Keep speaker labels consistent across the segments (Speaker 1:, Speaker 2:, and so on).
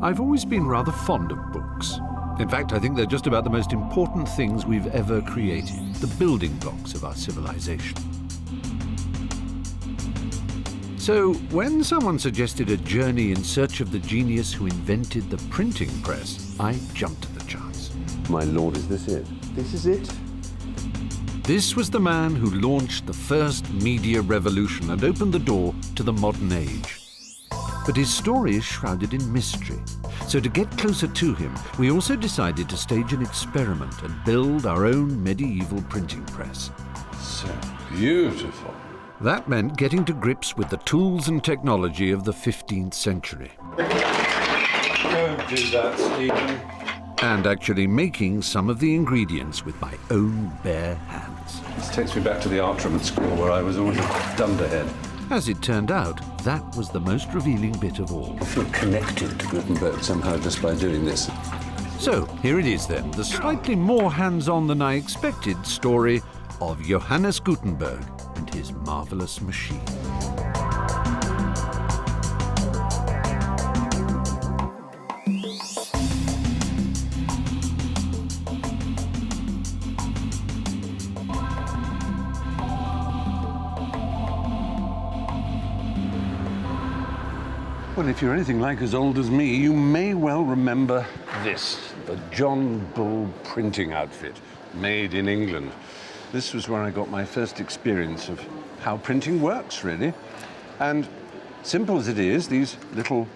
Speaker 1: I've always been rather fond of books. In fact, I think they're just about the most important things we've ever created, the building blocks of our civilization. So, when someone suggested a journey in search of the genius who invented the printing press, I jumped at the chance.
Speaker 2: My lord, is this it? This is it?
Speaker 1: This was the man who launched the first media revolution and opened the door to the modern age. But his story is shrouded in mystery. So to get closer to him, we also decided to stage an experiment and build our own medieval printing press.
Speaker 2: So beautiful.
Speaker 1: That meant getting to grips with the tools and technology of the 15th century.
Speaker 2: Don't do that, Stephen.
Speaker 1: And actually making some of the ingredients with my own bare hands.
Speaker 2: This takes me back to the artiment school where I was always a dunderhead.
Speaker 1: As it turned out, that was the most revealing bit of all.
Speaker 2: I feel connected to Gutenberg somehow just by doing this.
Speaker 1: So, here it is then, the slightly more hands-on than I expected story of Johann Gutenberg and his marvelous machine.
Speaker 2: Well, if you're anything like as old as me, you may well remember this, the John Bull printing outfit, made in England. This was where I got my first experience of how printing works, really. And simple as it is, these little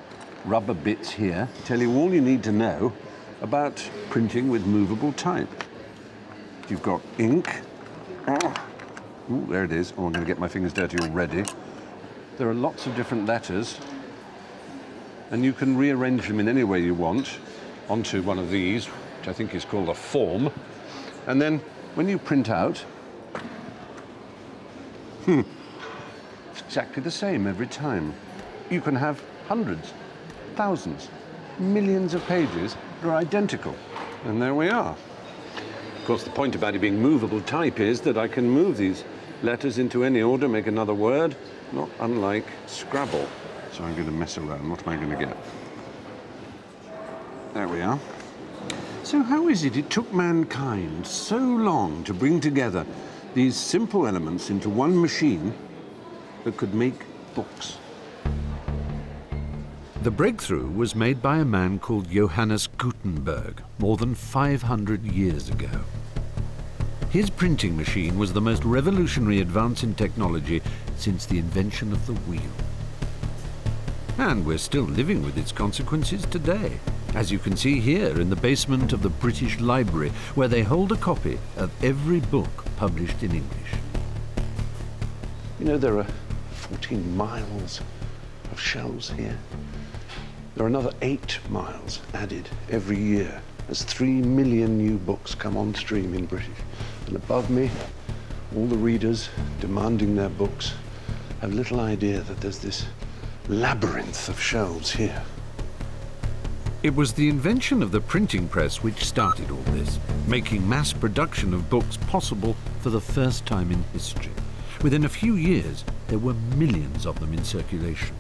Speaker 2: rubber bits here tell you all you need to know about printing with movable type. You've got ink. Ooh, there it is. Oh, I'm going to get my fingers dirty already. There are lots of different letters, and you can rearrange them in any way you want onto one of these, which I think is called a form. And then when you print out, it's exactly the same every time. You can have hundreds, thousands, millions of pages that are identical. And there we are. Of course, the point about it being movable type is that I can move these letters into any order, make another word, not unlike Scrabble. So I'm going to mess around. What am I going to get? There we are. So how is it took mankind so long to bring together these simple elements into one machine that could make books?
Speaker 1: The breakthrough was made by a man called Johann Gutenberg more than 500 years ago. His printing machine was the most revolutionary advance in technology since the invention of the wheel. And we're still living with its consequences today, as you can see here in the basement of the British Library, where they hold a copy of every book published in English.
Speaker 2: You know, there are 14 miles of shelves here. There are another 8 miles added every year as 3 million new books come on stream in British. And above me, all the readers demanding their books have little idea that there's this labyrinth of shelves here.
Speaker 1: It was the invention of the printing press which started all this, making mass production of books possible for the first time in history. Within a few years, there were millions of them in circulation.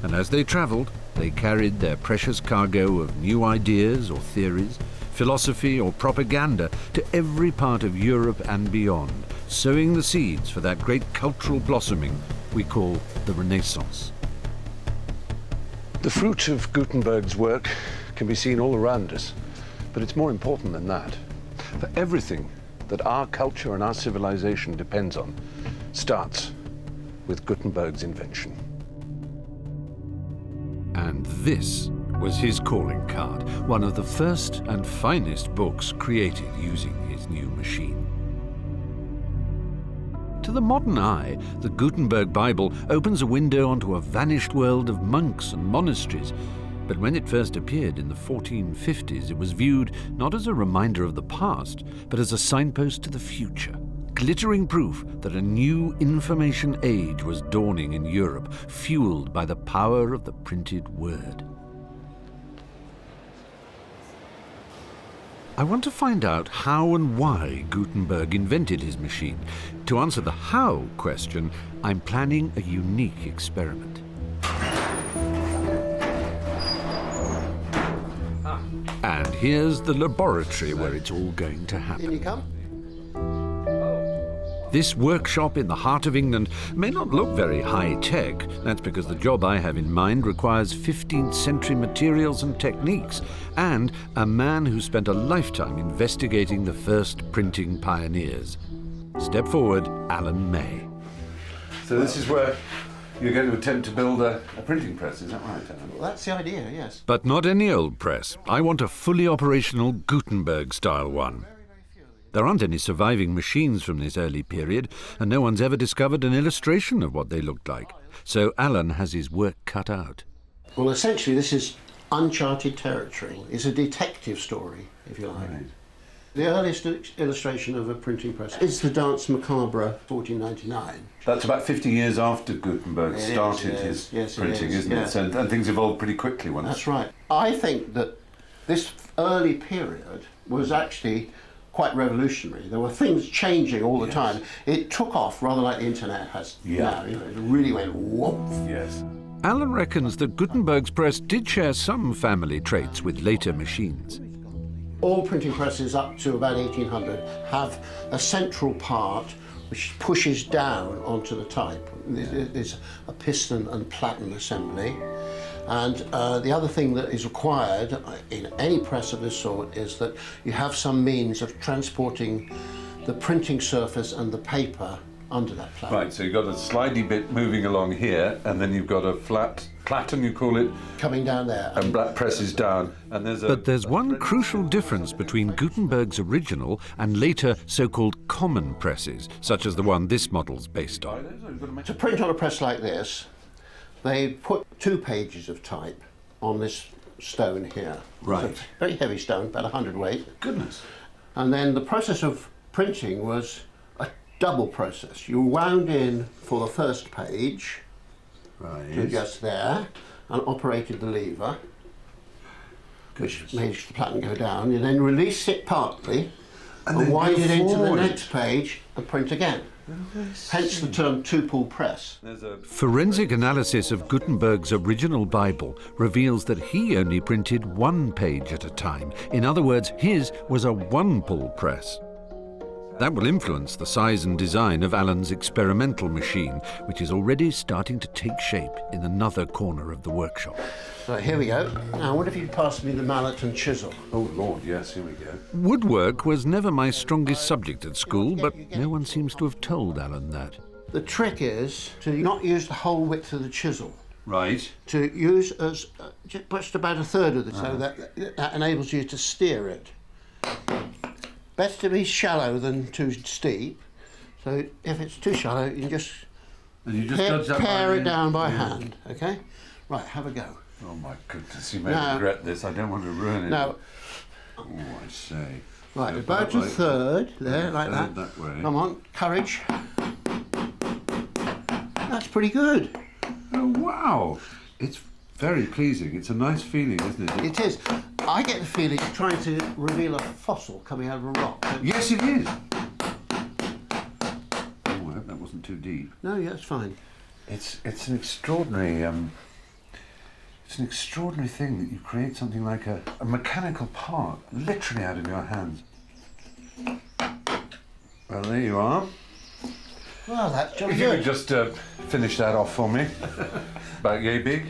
Speaker 1: And as they traveled, they carried their precious cargo of new ideas or theories, philosophy or propaganda to every part of Europe and beyond, sowing the seeds for that great cultural blossoming we call the Renaissance.
Speaker 2: The fruit of Gutenberg's work can be seen all around us, but it's more important than that. For everything that our culture and our civilization depends on starts with Gutenberg's invention.
Speaker 1: And this was his calling card, one of the first and finest books created using his new machine. To the modern eye, the Gutenberg Bible opens a window onto a vanished world of monks and monasteries. But when it first appeared in the 1450s, it was viewed not as a reminder of the past, but as a signpost to the future, glittering proof that a new information age was dawning in Europe, fueled by the power of the printed word. I want to find out how and why Gutenberg invented his machine. To answer the how question, I'm planning a unique experiment. And here's the laboratory where it's all going to happen.
Speaker 3: In you come.
Speaker 1: This workshop in the heart of England may not look very high-tech. That's because the job I have in mind requires 15th century materials and techniques, and a man who spent a lifetime investigating the first printing pioneers. Step forward, Alan May.
Speaker 2: So this is where you're going to attempt to build a printing press, is that right, Alan?
Speaker 3: Well, that's the idea, yes.
Speaker 1: But not any old press. I want a fully operational Gutenberg-style one. There aren't any surviving machines from this early period, and no one's ever discovered an illustration of what they looked like. So Alan has his work cut out.
Speaker 3: Well, essentially, this is uncharted territory. It's a detective story, if you like.
Speaker 2: Right.
Speaker 3: The earliest illustration of a printing press is the Danse Macabre, 1499.
Speaker 2: That's about 50 years after Gutenberg started his printing, isn't it? And things evolved pretty quickly once.
Speaker 3: That's right. I think that this early period was actually quite revolutionary. There were things changing all the time. It took off rather like the internet has now. You know, it really went whoop.
Speaker 2: Yes.
Speaker 1: Alan reckons that Gutenberg's press did share some family traits with later machines.
Speaker 3: All printing presses up to about 1800 have a central part which pushes down onto the type. There's a piston and platen assembly. And the other thing that is required in any press of this sort is that you have some means of transporting the printing surface and the paper under that platen.
Speaker 2: Right, so you've got a slidey bit moving along here, and then you've got a flat platen, you call it,
Speaker 3: coming down there.
Speaker 2: and that presses down, and there's a...
Speaker 1: But there's one crucial difference between Gutenberg's original and later so-called common presses, such as the one this model's based on.
Speaker 3: To print on a press like this, they put 2 pages of type on this stone here.
Speaker 2: Right.
Speaker 3: It's a very heavy stone, about 100 weight.
Speaker 2: Goodness.
Speaker 3: And then the process of printing was a double process. You wound in for the first page, to just there, and operated the lever, which made the platen go down. You then release it partly, and wind it into the next page and print again. Hence the term two-pull press.
Speaker 1: Forensic analysis of Gutenberg's original Bible reveals that he only printed 1 page at a time. In other words, his was a one-pull press. That will influence the size and design of Alan's experimental machine, which is already starting to take shape in another corner of the workshop.
Speaker 3: Right, here we go. Now, what if you pass me the mallet and chisel?
Speaker 2: Oh, Lord, yes, here we go.
Speaker 1: Woodwork was never my strongest subject at school, but no one seems to have told Alan that.
Speaker 3: The trick is to not use the whole width of the chisel.
Speaker 2: Right.
Speaker 3: To use as just about 1/3 of it, so that enables you to steer it. Better to be shallow than too steep. So if it's too shallow, you can just, pare it down by hand. Okay? Right, have a go.
Speaker 2: Oh my goodness, you may regret this. I don't want to ruin it.
Speaker 3: Now,
Speaker 2: oh, I say.
Speaker 3: Right, about 1/3 there, like that.
Speaker 2: That way.
Speaker 3: Come on, courage. That's pretty good.
Speaker 2: Oh wow! It's very pleasing. It's a nice feeling, isn't it?
Speaker 3: It is. I get the feeling you're trying to reveal a fossil coming out of a rock.
Speaker 2: Yes, it is. Oh, I hope that wasn't too deep.
Speaker 3: No, yeah, it's fine.
Speaker 2: It's an extraordinary thing that you create something like a mechanical part literally out of your hands. Well, there you are.
Speaker 3: Well, that's jolly
Speaker 2: If you
Speaker 3: good.
Speaker 2: could just finish that off for me. About yay big.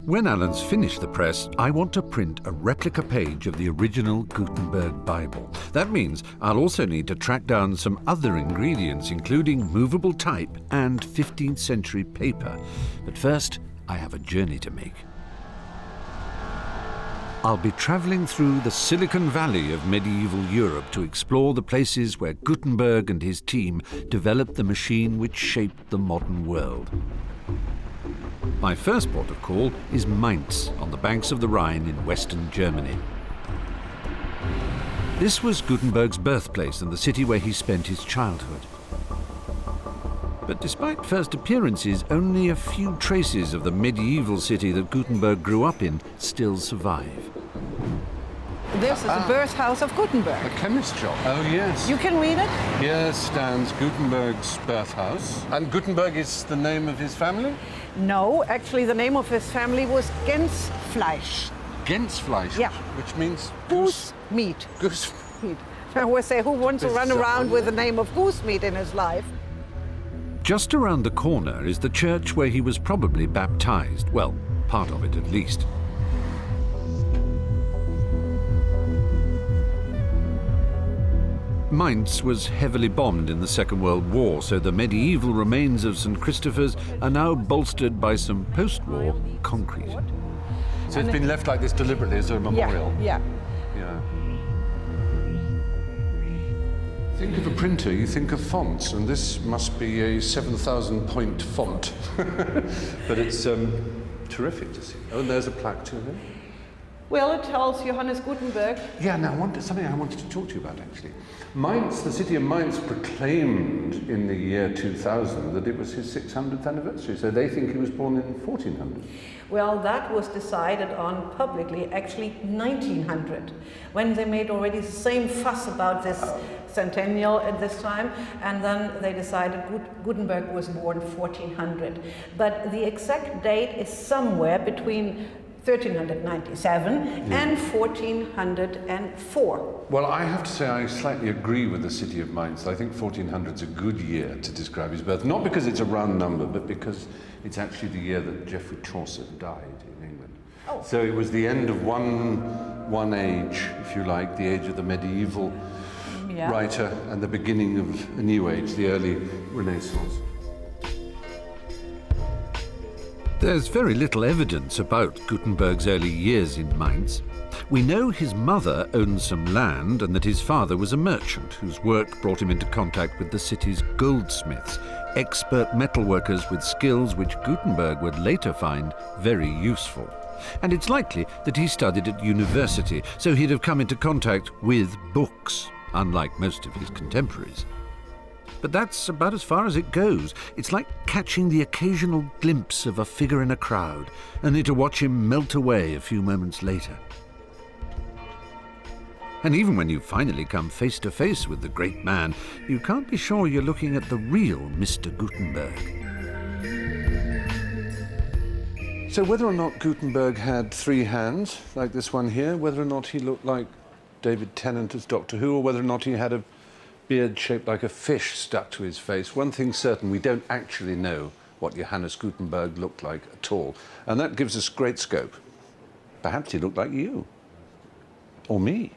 Speaker 1: When Alan's finished the press, I want to print a replica page of the original Gutenberg Bible. That means I'll also need to track down some other ingredients, including movable type and 15th century paper. But first, I have a journey to make. I'll be travelling through the Silicon Valley of medieval Europe to explore the places where Gutenberg and his team developed the machine which shaped the modern world. My first port of call is Mainz, on the banks of the Rhine in western Germany. This was Gutenberg's birthplace and the city where he spent his childhood. But despite first appearances, only a few traces of the medieval city that Gutenberg grew up in still survive.
Speaker 4: This is the birthhouse of Gutenberg.
Speaker 2: A chemist shop. Oh, yes.
Speaker 4: You can read it?
Speaker 2: Here stands Gutenberg's birthhouse. And Gutenberg is the name of his family?
Speaker 4: No, actually the name of his family was Gensfleisch.
Speaker 2: GänseFleisch,
Speaker 4: Yeah.
Speaker 2: which means
Speaker 4: Goose meat.
Speaker 2: Goose.
Speaker 4: Meat. I always say, who wants to run
Speaker 2: Bizarre.
Speaker 4: around with the name of goose meat in his life?
Speaker 1: Just around the corner is the church where he was probably baptized. Well, part of it at least. Mainz was heavily bombed in the Second World War, so the medieval remains of St. Christopher's are now bolstered by some post-war concrete.
Speaker 2: So it's been left like this deliberately as a memorial.
Speaker 4: Yeah.
Speaker 2: Yeah. Think of a printer, you think of fonts, and this must be a 7,000 point font. But it's terrific to see. Oh, and there's a plaque to him.
Speaker 4: Well, it tells Johann Gutenberg.
Speaker 2: Yeah, now something I wanted to talk to you about actually. Mainz, the city of Mainz proclaimed in the year 2000 that it was his 600th anniversary, so they think he was born in 1400.
Speaker 4: Well, that was decided on publicly, actually 1900, when they made already the same fuss about this centennial at this time, and then they decided Gutenberg was born 1400. But the exact date is somewhere between 1397 and 1404.
Speaker 2: Well, I have to say I slightly agree with the city of Mainz. I think 1400 is a good year to describe his birth, not because it's a round number, but because it's actually the year that Geoffrey Chaucer died in England.
Speaker 4: Oh.
Speaker 2: So it was the end of one age, if you like, the age of the medieval writer, and the beginning of a new age, the early Renaissance.
Speaker 1: There's very little evidence about Gutenberg's early years in Mainz. We know his mother owned some land and that his father was a merchant whose work brought him into contact with the city's goldsmiths, expert metalworkers with skills which Gutenberg would later find very useful. And it's likely that he studied at university, so he'd have come into contact with books, unlike most of his contemporaries. But that's about as far as it goes. It's like catching the occasional glimpse of a figure in a crowd, only to watch him melt away a few moments later. And even when you finally come face to face with the great man, you can't be sure you're looking at the real Mr. Gutenberg.
Speaker 2: So whether or not Gutenberg had three hands, like this one here, whether or not he looked like David Tennant as Doctor Who, or whether or not he had a beard shaped like a fish stuck to his face, one thing's certain, we don't actually know what Johannes Gutenberg looked like at all. And that gives us great scope. Perhaps he looked like you. Or me.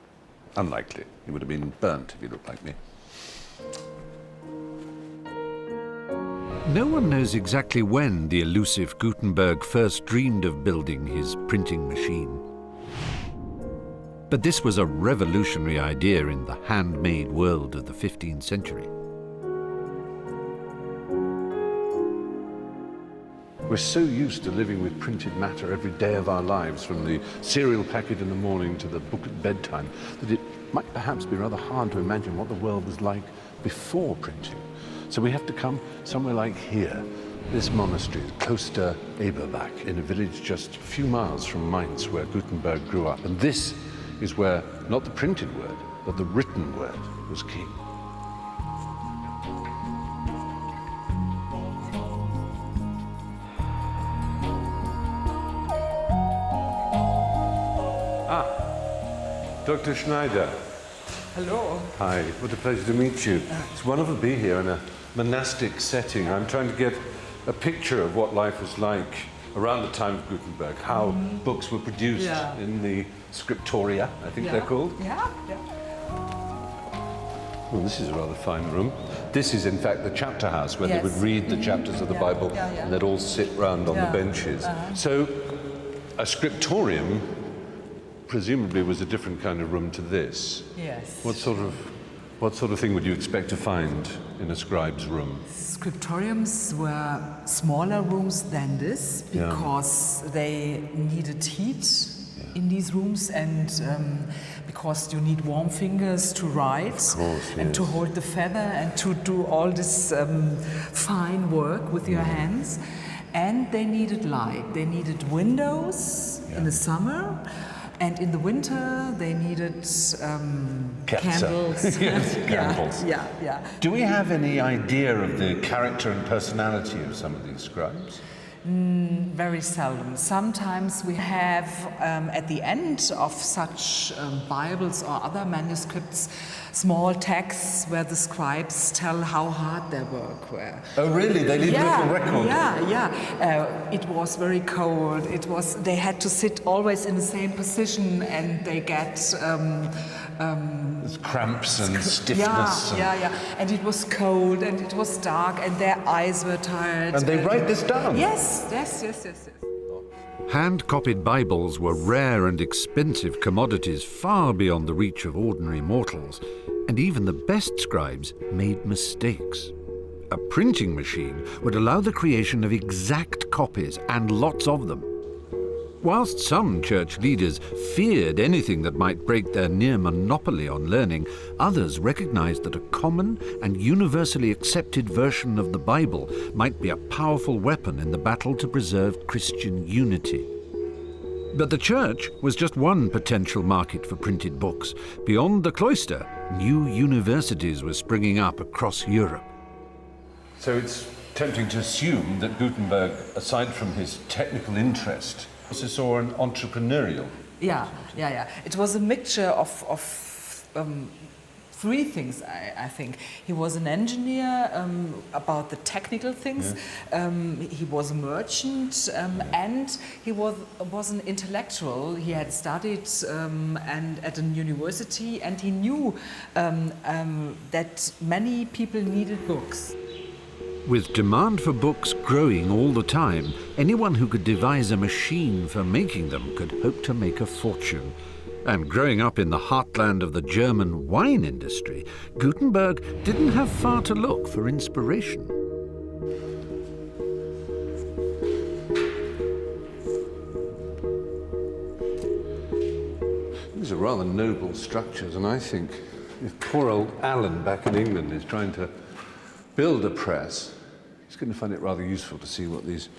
Speaker 2: Unlikely. He would have been burnt if he looked like me.
Speaker 1: No one knows exactly when the elusive Gutenberg first dreamed of building his printing machine. But this was a revolutionary idea in the handmade world of the 15th century.
Speaker 2: We're so used to living with printed matter every day of our lives, from the cereal packet in the morning to the book at bedtime, that it might perhaps be rather hard to imagine what the world was like before printing. So we have to come somewhere like here, this monastery, Kloster Eberbach, in a village just a few miles from Mainz, where Gutenberg grew up. And this is where not the printed word, but the written word was king. Dr. Schneider.
Speaker 5: Hello.
Speaker 2: Hi, what a pleasure to meet you. It's wonderful to be here in a monastic setting. I'm trying to get a picture of what life was like around the time of Gutenberg, how books were produced in the scriptoria, I think they're called.
Speaker 5: Yeah.
Speaker 2: Well, this is a rather fine room. This is, in fact, the chapter house where they would read the chapters of the Bible and they'd all sit round on the benches. So a scriptorium presumably was a different kind of room to this.
Speaker 5: Yes.
Speaker 2: What sort of thing would you expect to find in a scribe's room?
Speaker 5: Scriptoriums were smaller rooms than this because they needed heat in these rooms, and because you need warm fingers to write and to hold the feather and to do all this fine work with your hands. And they needed light. They needed windows in the summer. And in the winter, they needed candles.
Speaker 2: Candles.
Speaker 5: Yeah.
Speaker 2: Do we have any idea of the character and personality of some of these scribes?
Speaker 5: Very seldom. Sometimes we have at the end of such Bibles or other manuscripts small texts where the scribes tell how hard their work were.
Speaker 2: Oh really? They leave a little record?
Speaker 5: Yeah. It was very cold. They had to sit always in the same position, and they get
Speaker 2: There's cramps and stiffness.
Speaker 5: Yeah. And it was cold, and it was dark, and their eyes were tired.
Speaker 2: And they write this down?
Speaker 5: Yes.
Speaker 1: Hand-copied Bibles were rare and expensive commodities far beyond the reach of ordinary mortals, and even the best scribes made mistakes. A printing machine would allow the creation of exact copies, and lots of them. Whilst some church leaders feared anything that might break their near monopoly on learning, others recognized that a common and universally accepted version of the Bible might be a powerful weapon in the battle to preserve Christian unity. But the church was just one potential market for printed books. Beyond the cloister, new universities were springing up across Europe.
Speaker 2: So it's tempting to assume that Gutenberg, aside from his technical interest, also saw an entrepreneurial.
Speaker 5: Yeah. It was a mixture of three things, I think. He was an engineer about the technical things. Yeah. He was a merchant, and he was an intellectual. He had studied and at an university, and he knew that many people needed books.
Speaker 1: With demand for books growing all the time, anyone who could devise a machine for making them could hope to make a fortune. And growing up in the heartland of the German wine industry, Gutenberg didn't have far to look for inspiration.
Speaker 2: These are rather noble structures, and I think if poor old Alan back in England is trying to build a press, he's going to find it rather useful to see what these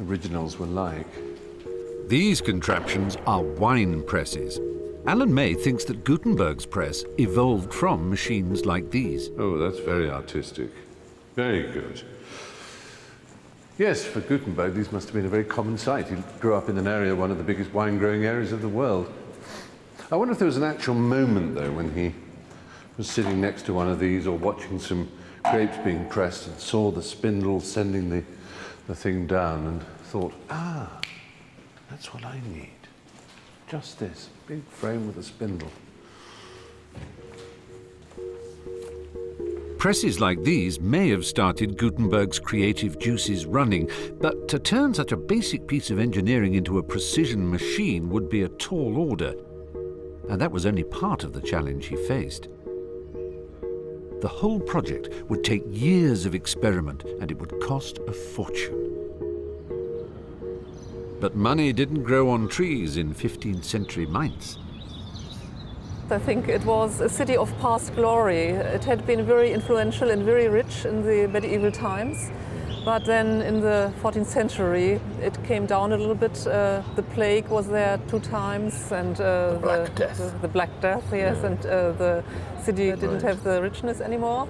Speaker 2: originals were like.
Speaker 1: These contraptions are wine presses. Alan May thinks that Gutenberg's press evolved from machines like these.
Speaker 2: Oh, that's very artistic. Very good. Yes, for Gutenberg, these must have been a very common sight. He grew up in an area, one of the biggest wine-growing areas of the world. I wonder if there was an actual moment, though, when he was sitting next to one of these or watching some grapes being pressed and saw the spindle sending the thing down and thought, that's what I need. Just this, big frame with a spindle.
Speaker 1: Presses like these may have started Gutenberg's creative juices running, but to turn such a basic piece of engineering into a precision machine would be a tall order. And that was only part of the challenge he faced. The whole project would take years of experiment, and it would cost a fortune. But money didn't grow on trees in 15th century Mainz.
Speaker 6: I think it was a city of past glory. It had been very influential and very rich in the medieval times. But then in the 14th century, it came down a little bit. The plague was there 2 times, and the Black Death, yes, and the city didn't have the richness anymore.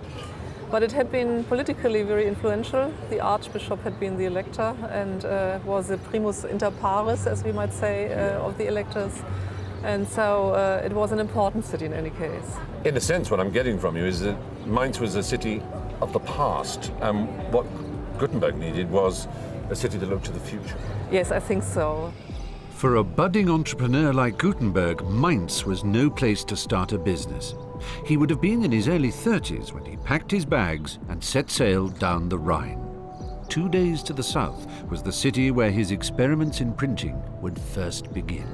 Speaker 6: But it had been politically very influential. The archbishop had been the elector and was the primus inter pares, as we might say, of the electors. And so it was an important city in any case.
Speaker 2: In a sense, what I'm getting from you is that Mainz was a city of the past. What Gutenberg needed was a city that looked to the future.
Speaker 6: Yes, I think so.
Speaker 1: For a budding entrepreneur like Gutenberg, Mainz was no place to start a business. He would have been in his early 30s when he packed his bags and set sail down the Rhine. 2 days to the south was the city where his experiments in printing would first begin.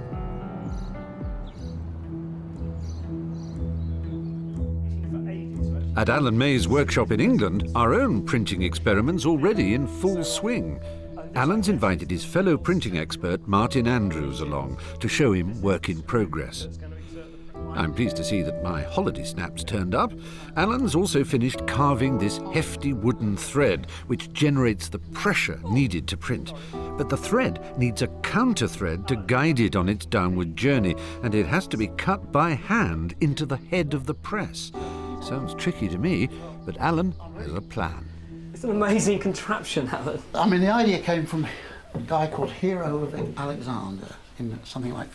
Speaker 1: At Alan May's workshop in England, our own printing experiments already in full swing. Alan's invited his fellow printing expert Martin Andrews along to show him work in progress. I'm pleased to see that my holiday snaps turned up. Alan's also finished carving this hefty wooden thread which generates the pressure needed to print. But the thread needs a counter thread to guide it on its downward journey, and it has to be cut by hand into the head of the press. Sounds tricky to me, but Alan has a plan.
Speaker 7: It's an amazing contraption, Alan.
Speaker 3: I mean, the idea came from a guy called Hero of Alexander in something like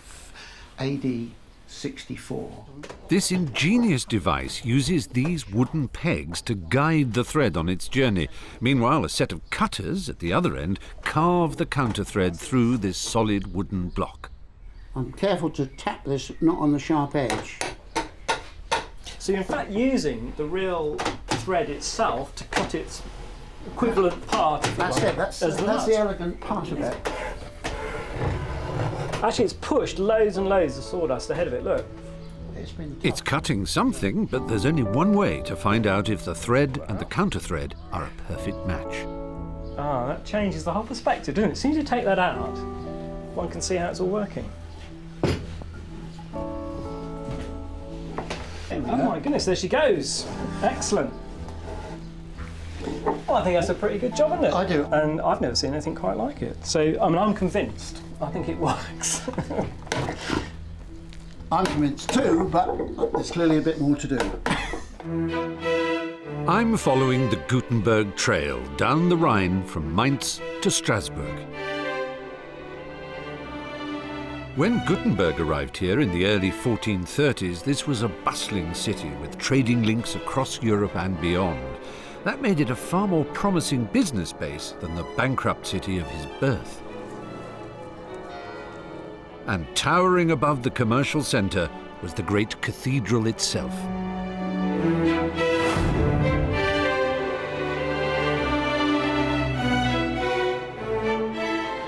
Speaker 3: AD 64.
Speaker 1: This ingenious device uses these wooden pegs to guide the thread on its journey. Meanwhile, a set of cutters at the other end carve the counterthread through this solid wooden block.
Speaker 3: I'm careful to tap this not on the sharp edge.
Speaker 7: So you're in fact using the real thread itself to cut its equivalent part.
Speaker 3: That's it, that's the elegant part of it.
Speaker 7: Actually, it's pushed loads and loads of sawdust ahead of it, look.
Speaker 1: It's cutting something, but there's only one way to find out if the thread and the counterthread are a perfect match.
Speaker 7: Ah, that changes the whole perspective, doesn't it? As soon as you take that out, one can see how it's all working. Oh my goodness, there she goes. Excellent. Well, I think that's a pretty good job, isn't it?
Speaker 3: I do.
Speaker 7: And I've never seen anything quite like it. So, I mean, I'm convinced. I think it works.
Speaker 3: I'm convinced too, but there's clearly a bit more to do.
Speaker 1: I'm following the Gutenberg trail down the Rhine from Mainz to Strasbourg. When Gutenberg arrived here in the early 1430s, this was a bustling city with trading links across Europe and beyond. That made it a far more promising business base than the bankrupt city of his birth. And towering above the commercial centre was the great cathedral itself.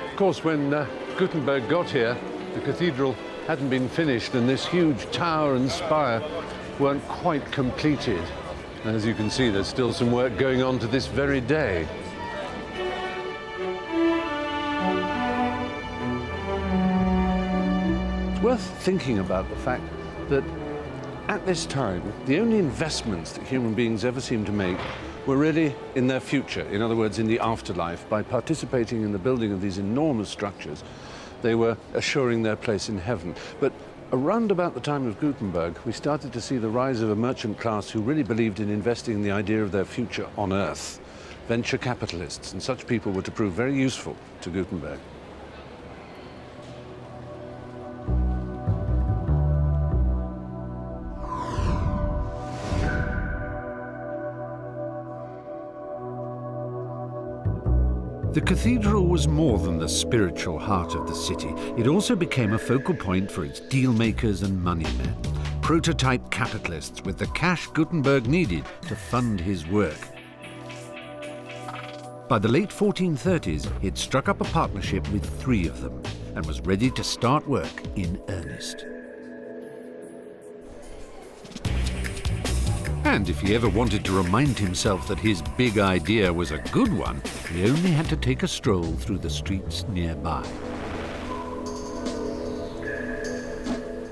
Speaker 2: Of course, when Gutenberg got here, the cathedral hadn't been finished and this huge tower and spire weren't quite completed. As you can see, there's still some work going on to this very day. It's worth thinking about the fact that at this time, the only investments that human beings ever seemed to make were really in their future, in other words, in the afterlife. By participating in the building of these enormous structures, they were assuring their place in heaven. But around about the time of Gutenberg, we started to see the rise of a merchant class who really believed in investing in the idea of their future on Earth. Venture capitalists, and such people were to prove very useful to Gutenberg.
Speaker 1: The cathedral was more than the spiritual heart of the city. It also became a focal point for its dealmakers and moneymen, prototype capitalists with the cash Gutenberg needed to fund his work. By the late 1430s, he'd struck up a partnership with 3 of them and was ready to start work in earnest. And if he ever wanted to remind himself that his big idea was a good one, he only had to take a stroll through the streets nearby.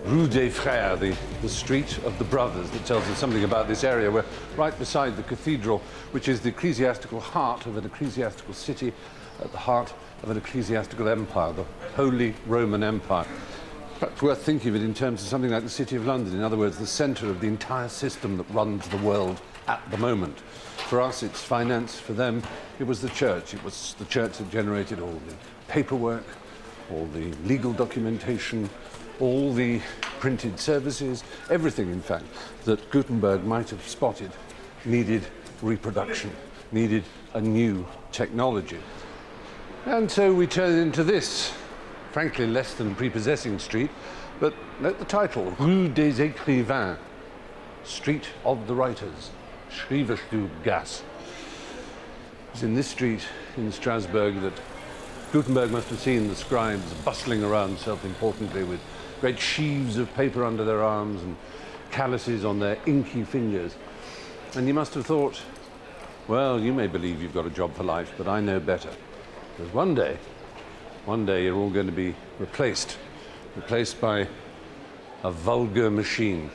Speaker 2: Rue des Frères, the street of the brothers, that tells us something about this area. We're right beside the cathedral, which is the ecclesiastical heart of an ecclesiastical city, at the heart of an ecclesiastical empire, the Holy Roman Empire. Perhaps worth thinking of it in terms of something like the City of London, in other words, the centre of the entire system that runs the world at the moment. For us, it's finance. For them, it was the church. It was the church that generated all the paperwork, all the legal documentation, all the printed services, everything, in fact, that Gutenberg might have spotted needed reproduction, needed a new technology. And so we turn into this, frankly less than prepossessing street, but note the title, Rue des Écrivains, Street of the Writers, Schrijverstuubgasse. It's in this street in Strasbourg that Gutenberg must have seen the scribes bustling around self-importantly with great sheaves of paper under their arms and calluses on their inky fingers. And he must have thought, well, you may believe you've got a job for life, but I know better. Because one day you're all going to be replaced by a vulgar machine.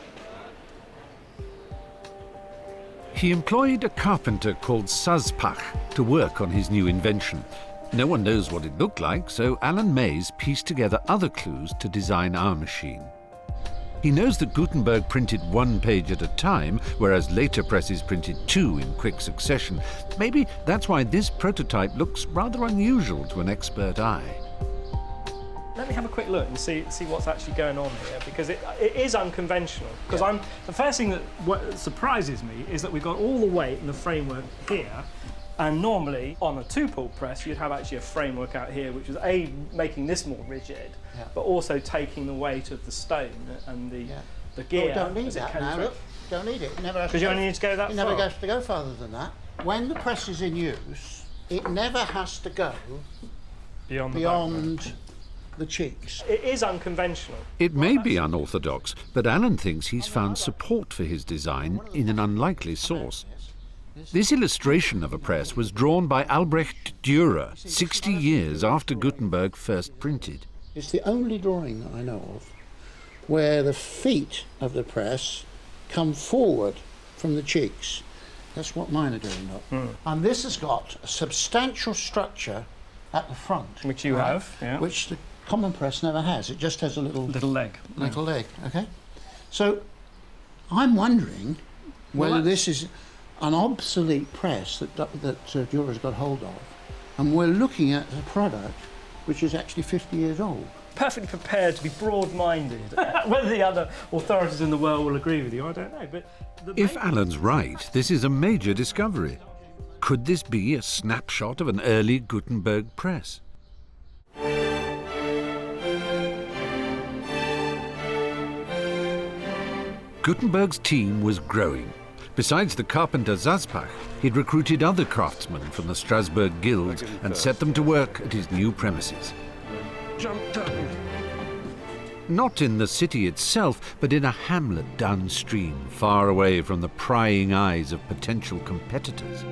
Speaker 1: He employed a carpenter called Sazpach to work on his new invention. No one knows what it looked like, so Alan Mays pieced together other clues to design our machine. He knows that Gutenberg printed one page at a time, whereas later presses printed two in quick succession. Maybe that's why this prototype looks rather unusual to an expert eye.
Speaker 7: Let me have a quick look and see what's actually going on here, because it is unconventional. Because the first thing that surprises me is that we've got all the weight and the framework here, and normally on a two-pull press you'd have actually a framework out here, which is making this more rigid, but also taking the weight of the stone and the gear.
Speaker 3: Oh, don't need that now. Look, don't need it.
Speaker 7: Because you only need to go that far.
Speaker 3: It never has to go farther than that. When the press is in use, it never has to go beyond the cheeks.
Speaker 7: It is unconventional.
Speaker 1: It may be unorthodox, but Alan thinks he's found support for his design in an unlikely source. This illustration of a press was drawn by Albrecht Dürer 60 years after Gutenberg first printed.
Speaker 3: It's the only drawing that I know of where the feet of the press come forward from the cheeks. That's what mine are doing, look. And this has got a substantial structure at the front.
Speaker 7: Which you have, yeah.
Speaker 3: Which the common press never has. It just has a little
Speaker 7: leg.
Speaker 3: Little leg, okay? So I'm wondering whether this is an obsolete press that Dürer's got hold of, and we're looking at a product which is actually 50 years old.
Speaker 7: Perfectly prepared to be broad-minded. Whether the other authorities in the world will agree with you, I don't know. But
Speaker 1: if Alan's right, this is a major discovery. Could this be a snapshot of an early Gutenberg press? Gutenberg's team was growing. Besides the carpenter Zaspach, he'd recruited other craftsmen from the Strasbourg guilds and set them to work at his new premises. Not in the city itself, but in a hamlet downstream, far away from the prying eyes of potential competitors.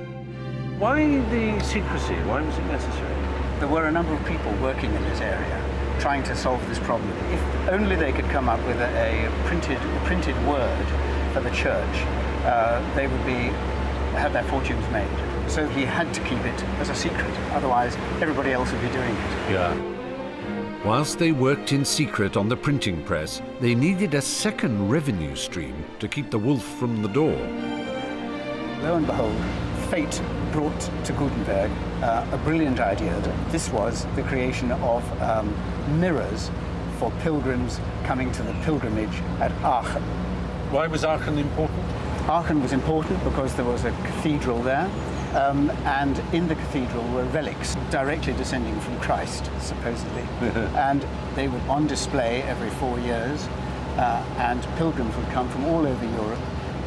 Speaker 2: Why the secrecy? Why was it necessary?
Speaker 8: There were a number of people working in this area trying to solve this problem. If only they could come up with a printed word for the church, they would have their fortunes made. So he had to keep it as a secret, otherwise everybody else would be doing it.
Speaker 2: Yeah.
Speaker 1: Whilst they worked in secret on the printing press, they needed a second revenue stream to keep the wolf from the door.
Speaker 8: Lo and behold, fate brought to Gutenberg a brilliant idea. This was the creation of mirrors for pilgrims coming to the pilgrimage at Aachen.
Speaker 2: Why was Aachen important?
Speaker 8: Aachen was important because there was a cathedral there, and in the cathedral were relics directly descending from Christ, supposedly. And they were on display every 4 years, and pilgrims would come from all over Europe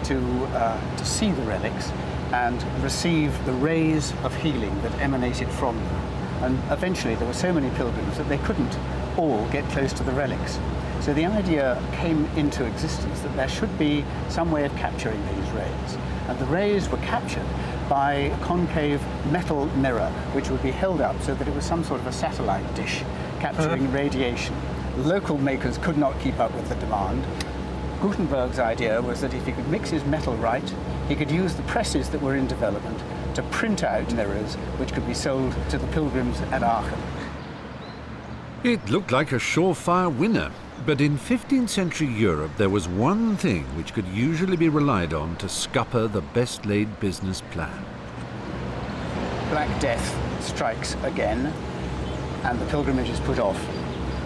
Speaker 8: to see the relics and receive the rays of healing that emanated from them. And eventually there were so many pilgrims that they couldn't all get close to the relics. So the idea came into existence that there should be some way of capturing these rays. And the rays were captured by a concave metal mirror, which would be held up so that it was some sort of a satellite dish capturing radiation. Local makers could not keep up with the demand. Gutenberg's idea was that if he could mix his metal right, he could use the presses that were in development to print out mirrors which could be sold to the pilgrims at Aachen.
Speaker 1: It looked like a surefire winner, but in 15th century Europe there was one thing which could usually be relied on to scupper the best-laid business plan.
Speaker 8: Black Death strikes again, and the pilgrimage is put off.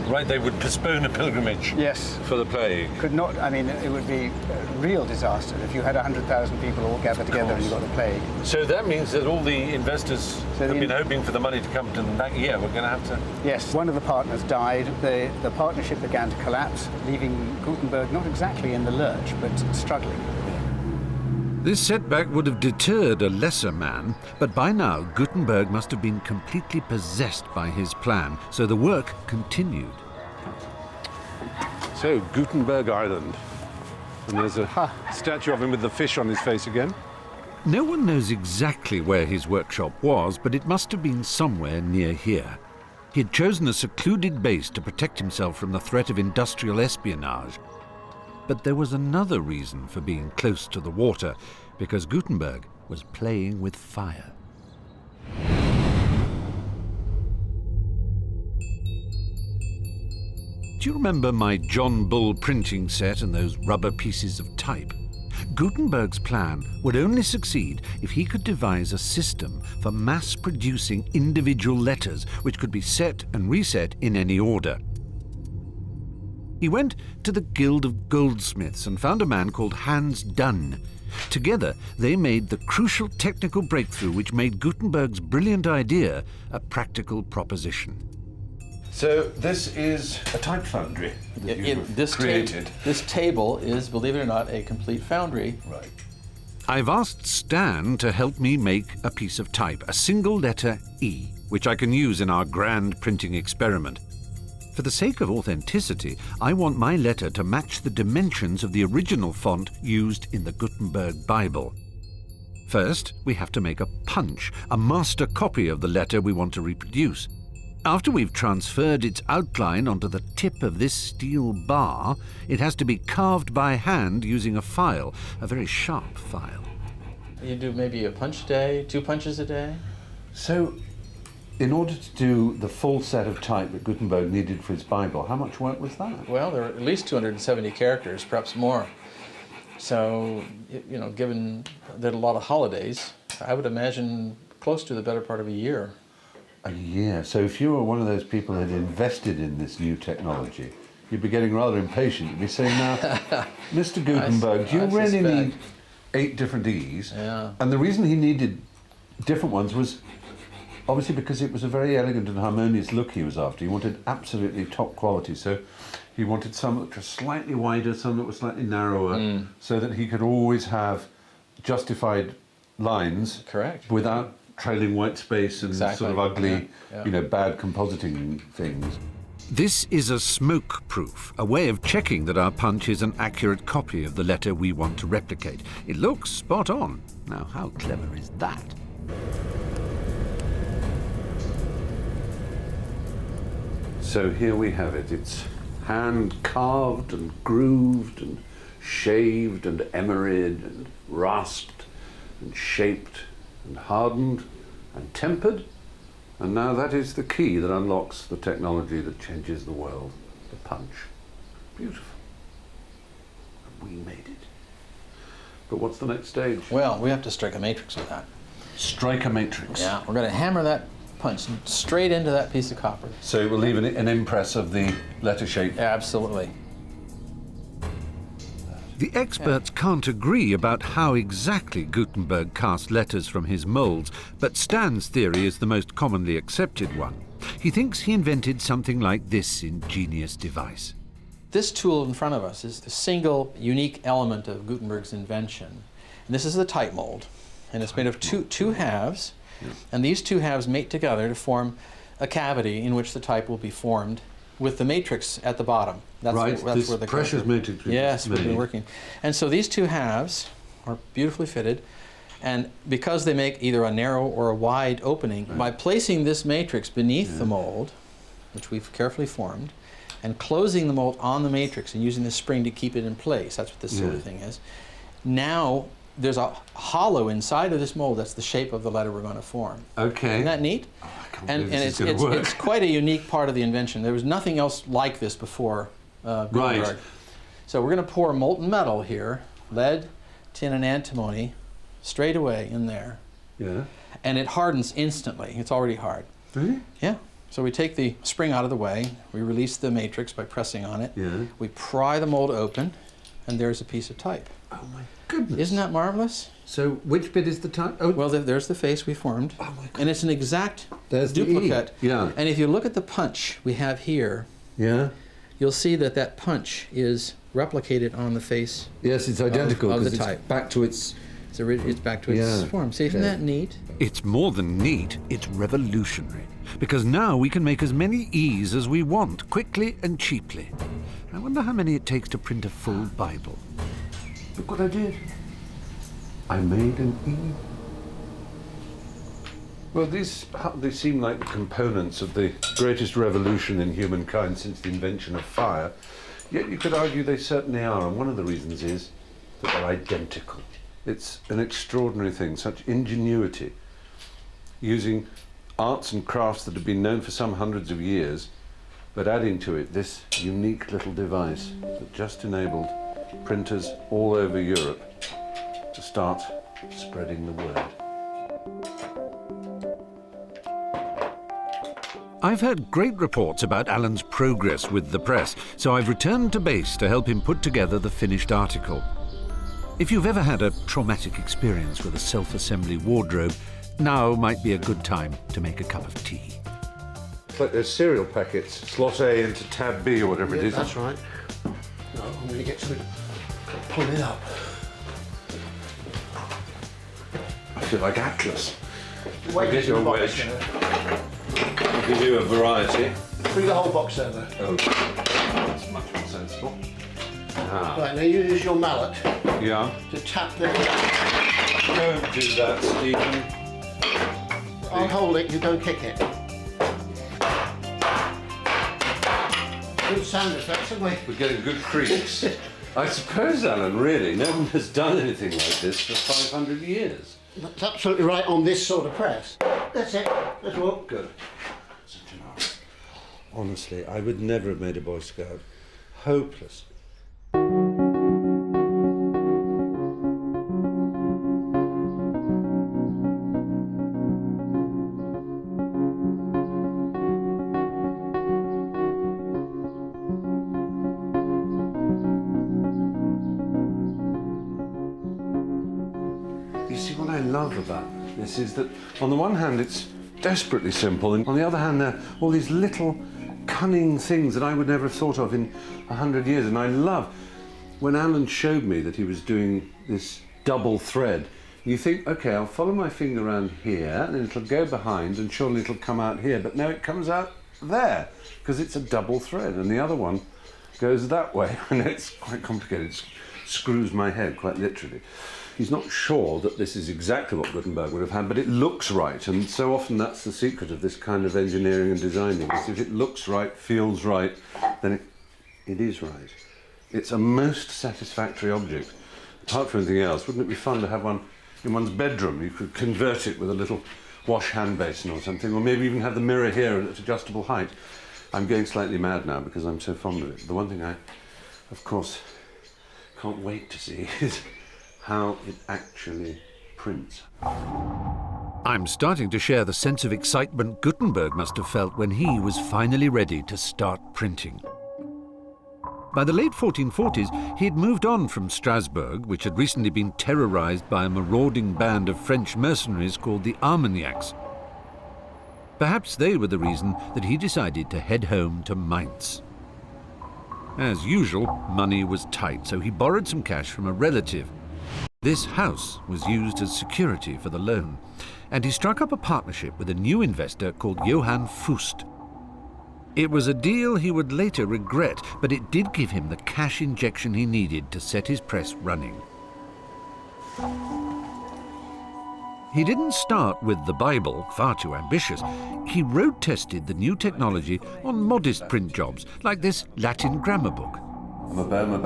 Speaker 2: Right, they would postpone a pilgrimage.
Speaker 8: Yes.
Speaker 2: For the plague.
Speaker 8: Could not, I mean, it would be a real disaster if you had 100,000 people all gathered together and you got the plague.
Speaker 2: So that means that all the investors have been hoping for the money to come to them that year. We're going to have to...
Speaker 8: Yes, one of the partners died. The partnership began to collapse, leaving Gutenberg not exactly in the lurch, but struggling.
Speaker 1: This setback would have deterred a lesser man, but by now Gutenberg must have been completely possessed by his plan, so the work continued.
Speaker 2: So, Gutenberg Island. And there's a statue of him with the fish on his face again.
Speaker 1: No one knows exactly where his workshop was, but it must have been somewhere near here. He had chosen a secluded base to protect himself from the threat of industrial espionage. But there was another reason for being close to the water, because Gutenberg was playing with fire. Do you remember my John Bull printing set and those rubber pieces of type? Gutenberg's plan would only succeed if he could devise a system for mass-producing individual letters which could be set and reset in any order. He went to the Guild of Goldsmiths and found a man called Hans Dunn. Together, they made the crucial technical breakthrough which made Gutenberg's brilliant idea a practical proposition.
Speaker 2: So this is a type foundry that you've created.
Speaker 9: This table is, believe it or not, a complete foundry.
Speaker 2: Right.
Speaker 1: I've asked Stan to help me make a piece of type, a single letter E, which I can use in our grand printing experiment. For the sake of authenticity, I want my letter to match the dimensions of the original font used in the Gutenberg Bible. First, we have to make a punch, a master copy of the letter we want to reproduce. After we've transferred its outline onto the tip of this steel bar, it has to be carved by hand using a file, a very sharp file.
Speaker 9: You do maybe a punch a day, 2 punches a day?
Speaker 2: So, in order to do the full set of type that Gutenberg needed for his Bible, how much work was that?
Speaker 9: Well, there are at least 270 characters, perhaps more. So, you know, given that a lot of holidays, I would imagine close to the better part of a year.
Speaker 2: A year. So if you were one of those people that had invested in this new technology, you'd be getting rather impatient. You'd be saying, now, Mr. Gutenberg, do you really need 8 different E's?
Speaker 9: Yeah.
Speaker 2: And the reason he needed different ones was obviously because it was a very elegant and harmonious look he was after. He wanted absolutely top quality. So he wanted some that were slightly wider, some that were slightly narrower, so that he could always have justified lines.
Speaker 9: Correct.
Speaker 2: Without trailing white space and sort of ugly, you know, bad compositing things.
Speaker 1: This is a smoke proof, a way of checking that our punch is an accurate copy of the letter we want to replicate. It looks spot on. Now, how clever is that?
Speaker 2: So here we have it. It's hand carved and grooved and shaved and emeryed and rasped and shaped and hardened and tempered, and now that is the key that unlocks the technology that changes the world, the punch. Beautiful. And we made it. But what's the next stage?
Speaker 9: Well, we have to strike a matrix with that.
Speaker 2: Strike a matrix.
Speaker 9: Yeah, we're going to hammer that punch straight into that piece of copper.
Speaker 2: So it will leave an impress of the letter shape.
Speaker 9: Absolutely.
Speaker 1: The experts can't agree about how exactly Gutenberg cast letters from his molds, but Stan's theory is the most commonly accepted one. He thinks he invented something like this ingenious device.
Speaker 9: This tool in front of us is the single unique element of Gutenberg's invention. And this is the type mold, and it's made of two halves, and these 2 halves mate together to form a cavity in which the type will be formed, with the matrix at the bottom. That's
Speaker 2: right,
Speaker 9: that's where the
Speaker 2: precious matrix.
Speaker 9: Yes, we've been working. And so these 2 halves are beautifully fitted, and because they make either a narrow or a wide opening, by placing this matrix beneath the mold, which we've carefully formed, and closing the mold on the matrix and using the spring to keep it in place, that's what this silly thing is, now there's a hollow inside of this mold that's the shape of the letter we're going to form.
Speaker 2: Okay.
Speaker 9: Isn't that neat?
Speaker 2: Oh,
Speaker 9: and it's quite a unique part of the invention. There was nothing else like this before Gutenberg.
Speaker 2: Right.
Speaker 9: So we're going to pour molten metal here, lead, tin, and antimony, straight away in there.
Speaker 2: Yeah.
Speaker 9: And it hardens instantly. It's already hard.
Speaker 2: Really?
Speaker 9: Yeah. So we take the spring out of the way, we release the matrix by pressing on it, we pry the mold open, and there's a piece of type.
Speaker 2: Oh my goodness.
Speaker 9: Isn't that marvelous?
Speaker 2: So which bit is the type? Oh.
Speaker 9: Well, there's the face we formed.
Speaker 2: Oh my goodness.
Speaker 9: And it's an exact
Speaker 2: There's
Speaker 9: duplicate.
Speaker 2: The E. Yeah.
Speaker 9: And if you look at the punch we have here, you'll see that that punch is replicated on the face.
Speaker 2: Yes, it's identical
Speaker 9: of the
Speaker 2: because
Speaker 9: type.
Speaker 2: it's back to its...
Speaker 9: It's back to its form. See, isn't that neat?
Speaker 1: It's more than neat, it's revolutionary. Because now we can make as many E's as we want, quickly and cheaply. I wonder how many it takes to print a full Bible.
Speaker 2: Look what I did. I made an E. Well, they seem like the components of the greatest revolution in humankind since the invention of fire. Yet you could argue they certainly are, and one of the reasons is that they're identical. It's an extraordinary thing, such ingenuity, using arts and crafts that have been known for some hundreds of years, but adding to it this unique little device that just enabled printers all over Europe to start spreading the word.
Speaker 1: I've heard great reports about Alan's progress with the press, so I've returned to base to help him put together the finished article. If you've ever had a traumatic experience with a self-assembly wardrobe, now might be a good time to make a cup of tea.
Speaker 2: It's like those cereal packets, slot A into tab B or whatever it is.
Speaker 3: That's right. No, I'm going to get to it. Pull it up.
Speaker 2: I feel like Atlas.
Speaker 3: Wait,
Speaker 2: I'll get you a wedge. I'll give you a variety.
Speaker 3: Bring the whole box over.
Speaker 2: Oh, that's much more sensible. Ah.
Speaker 3: Right, now you use your mallet
Speaker 2: Yeah.
Speaker 3: to tap the...
Speaker 2: Don't do that, Stephen.
Speaker 3: I'll hold it, you don't kick it. Good sound effects, haven't we?
Speaker 2: We're getting good creaks. I suppose, Alan, really, no one has done anything like this for 500 years.
Speaker 3: That's absolutely right on this sort of press. That's it. That's what.
Speaker 2: Good. Such an art. Honestly, I would never have made a Boy Scout. Hopeless. You see, what I love about this is that on the one hand it's desperately simple, and on the other hand there are all these little cunning things that I would never have thought of in 100 years. And I love when Alan showed me that he was doing this double thread. You think, okay, I'll follow my finger around here and it'll go behind and surely it'll come out here, but no, it comes out there because it's a double thread, and the other one goes that way. And it's quite complicated. It screws my head quite literally. He's not sure that this is exactly what Gutenberg would have had, but it looks right, and so often that's the secret of this kind of engineering and designing, is if it looks right, feels right, then it is right. It's a most satisfactory object. Apart from anything else, wouldn't it be fun to have one in one's bedroom? You could convert it with a little wash hand basin or something, or maybe even have the mirror here at adjustable height. I'm going slightly mad now because I'm so fond of it. The one thing I, of course, can't wait to see is how it actually prints.
Speaker 1: I'm starting to share the sense of excitement Gutenberg must have felt when he was finally ready to start printing. By the late 1440s, he had moved on from Strasbourg, which had recently been terrorized by a marauding band of French mercenaries called the Armagnacs. Perhaps they were the reason that he decided to head home to Mainz. As usual, money was tight, so he borrowed some cash from a relative. This house was used as security for the loan, and he struck up a partnership with a new investor called Johann Fust. It was a deal he would later regret, but it did give him the cash injection he needed to set his press running. He didn't start with the Bible, far too ambitious. He road-tested the new technology on modest print jobs, like this Latin grammar book.
Speaker 2: I remember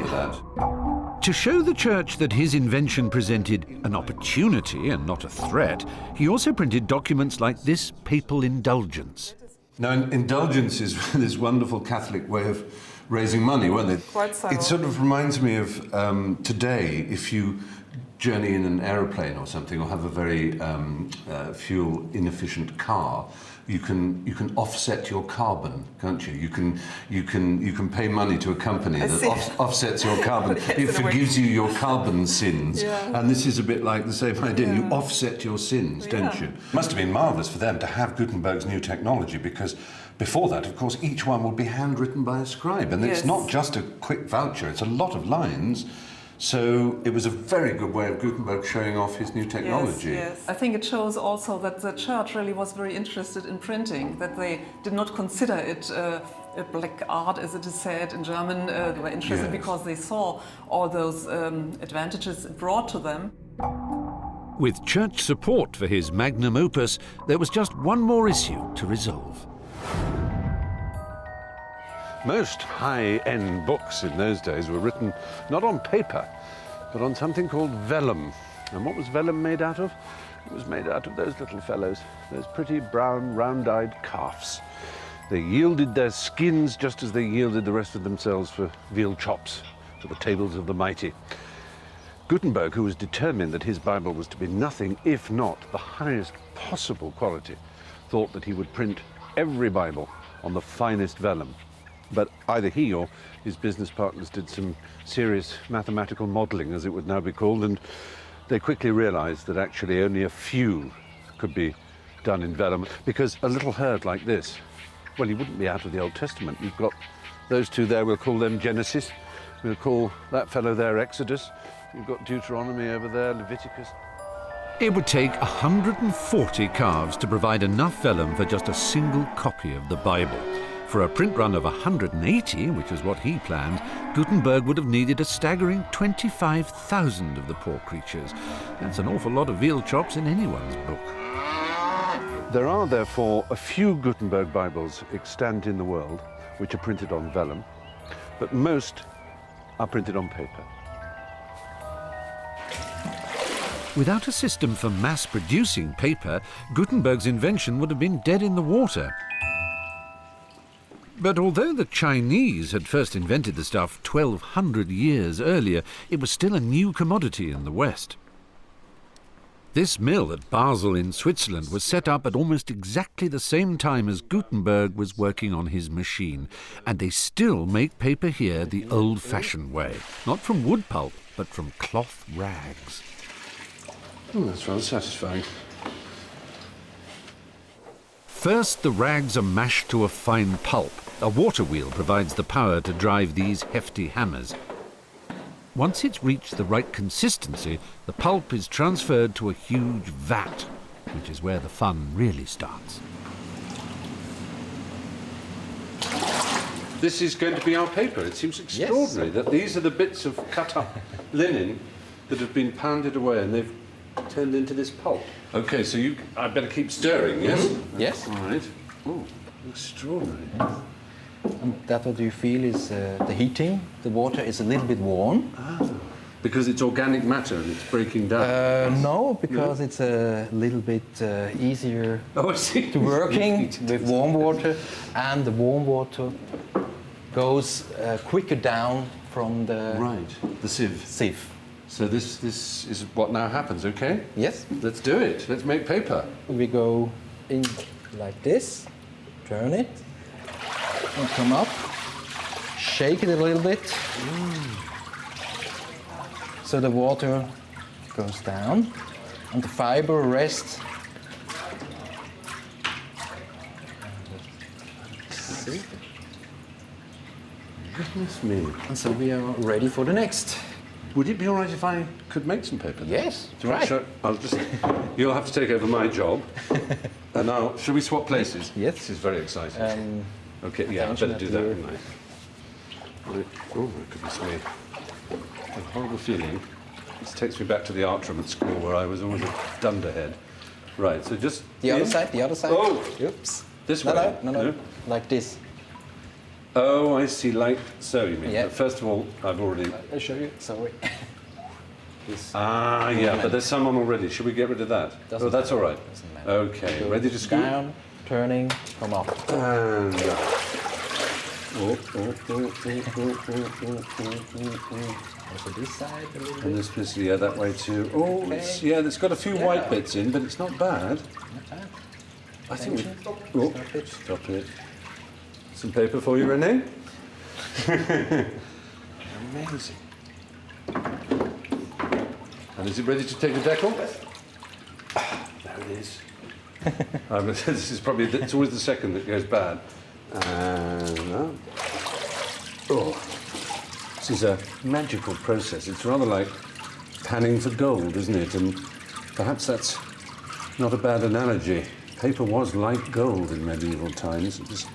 Speaker 2: that.
Speaker 1: To show the church that his invention presented an opportunity and not a threat, he also printed documents like this papal indulgence.
Speaker 2: Now, indulgence is this wonderful Catholic way of raising money, weren't they?
Speaker 6: Quite so.
Speaker 2: It sort of reminds me of today, if you journey in an aeroplane or something, or have a very fuel inefficient car, you can offset your carbon, can't you? You can pay money to a company that offsets your carbon. It forgives you your carbon sins.
Speaker 6: Yeah.
Speaker 2: And this is a bit like the same idea. Yeah. You offset your sins, don't you? It must have been marvellous for them to have Gutenberg's new technology, because before that, of course, each one would be handwritten by a scribe. And it's not just a quick voucher, it's a lot of lines. So it was a very good way of Gutenberg showing off his new technology.
Speaker 6: Yes. I think it shows also that the church really was very interested in printing, that they did not consider it a black art, as it is said in German. They were interested because they saw all those advantages it brought to them.
Speaker 1: With church support for his magnum opus, there was just one more issue to resolve.
Speaker 2: Most high-end books in those days were written not on paper, but on something called vellum. And what was vellum made out of? It was made out of those little fellows, those pretty brown, round-eyed calves. They yielded their skins just as they yielded the rest of themselves for veal chops to the tables of the mighty. Gutenberg, who was determined that his Bible was to be nothing if not the highest possible quality, thought that he would print every Bible on the finest vellum. But either he or his business partners did some serious mathematical modelling, as it would now be called, and they quickly realised that actually only a few could be done in vellum, because a little herd like this, well, you wouldn't be out of the Old Testament. You've got those two there, we'll call them Genesis. We'll call that fellow there Exodus. You've got Deuteronomy over there, Leviticus.
Speaker 1: It would take 140 calves to provide enough vellum for just a single copy of the Bible. For a print run of 180, which is what he planned, Gutenberg would have needed a staggering 25,000 of the poor creatures. That's an awful lot of veal chops in anyone's book.
Speaker 2: There are, therefore, a few Gutenberg Bibles extant in the world which are printed on vellum, but most are printed on paper.
Speaker 1: Without a system for mass-producing paper, Gutenberg's invention would have been dead in the water. But although the Chinese had first invented the stuff 1,200 years earlier, it was still a new commodity in the West. This mill at Basel in Switzerland was set up at almost exactly the same time as Gutenberg was working on his machine, and they still make paper here the old-fashioned way, not from wood pulp, but from cloth rags.
Speaker 2: Oh, that's rather satisfying.
Speaker 1: First, the rags are mashed to a fine pulp. A water wheel provides the power to drive these hefty hammers. Once it's reached the right consistency, the pulp is transferred to a huge vat, which is where the fun really starts.
Speaker 2: This is going to be our paper. It seems extraordinary that these are the bits of cut-up linen that have been pounded away and they've turned into this pulp. Okay, so I better keep stirring, yes?
Speaker 9: Mm-hmm. Yes.
Speaker 2: All right. Oh, extraordinary.
Speaker 9: And that what you feel is the heating. The water is a little bit warm.
Speaker 2: Because it's organic matter and it's breaking down?
Speaker 9: No, because it's a little bit easier
Speaker 2: I see.
Speaker 9: to working with warm water, and the warm water goes quicker down from the
Speaker 2: Right, the sieve.
Speaker 9: sieve.
Speaker 2: So this is what now happens, okay?
Speaker 9: Yes.
Speaker 2: Let's do it. Let's make paper.
Speaker 9: We go in like this, turn it, and come up, shake it a little bit, so the water goes down, and the fiber rests. See?
Speaker 2: Goodness me.
Speaker 9: And so we are ready for the next.
Speaker 2: Would it be all right if I could make some paper?
Speaker 9: Yes,
Speaker 2: Do you want to show? You'll have to take over my job. And shall we swap places?
Speaker 9: Yes.
Speaker 2: This is very exciting. Okay, yeah, I better do that, wouldn't I? Right. Oh, my goodness me. A horrible feeling. This takes me back to the art room at school where I was always a dunderhead. Right, so just...
Speaker 9: The other side, the other side.
Speaker 2: Oh!
Speaker 9: Oops.
Speaker 2: This way?
Speaker 9: No. Like this.
Speaker 2: Oh, I see, like so you mean.
Speaker 9: Yeah.
Speaker 2: But first of all, I've already...
Speaker 9: I'll show you, sorry.
Speaker 2: Yeah, but there's someone already. Should we get rid of that?
Speaker 9: Doesn't
Speaker 2: that's
Speaker 9: matter.
Speaker 2: all right.
Speaker 9: Doesn't matter.
Speaker 2: Okay,
Speaker 9: Go
Speaker 2: ready to scoop?
Speaker 9: Down, turning, come up.
Speaker 2: And
Speaker 9: Also this side a little
Speaker 2: and
Speaker 9: bit.
Speaker 2: this piece, yeah, that way too. Oh,
Speaker 9: Okay.
Speaker 2: it's got a few white bits in, but it's not bad.
Speaker 9: Not bad.
Speaker 2: I think we...
Speaker 9: Attention.
Speaker 2: Oh,
Speaker 9: Stop it.
Speaker 2: stop it. Some paper for you, Renee. Amazing. And is it ready to take the decal? There it is. This is probably, it's always the second that goes bad. And this is a magical process. It's rather like panning for gold, isn't it? And perhaps that's not a bad analogy. Paper was like gold in medieval times. It was